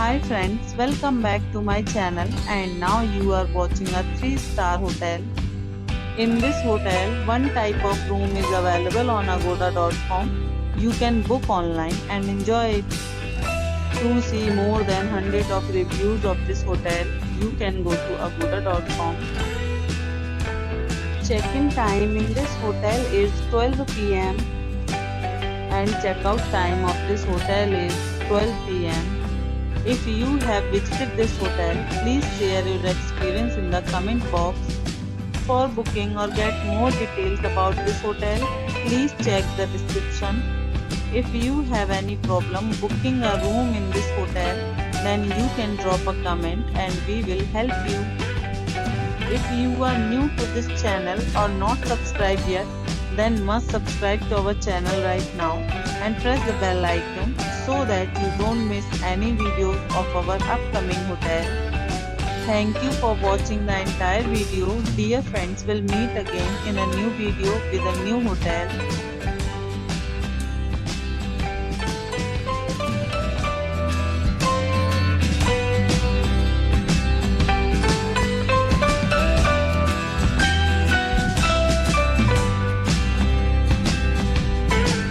Hi friends, welcome back to my channel and now you are watching a 3-star hotel. In this hotel, one type of room is available on agoda.com. You can book online and enjoy it. To see more than 100 of reviews of this hotel, you can go to agoda.com. Check-in time in this hotel is 12 p.m. and check-out time of this hotel is 12 p.m. If you have visited this hotel, please share your experience in the comment box. For booking or get more details about this hotel, please check the description. If you have any problem booking a room in this hotel, then you can drop a comment and we will help you. If you are new to this channel or not subscribed yet, then must subscribe to our channel right now and press the bell icon so that you don't miss any videos of our upcoming hotel. Thank you for watching the entire video. Dear friends, will meet again in a new video with a new hotel.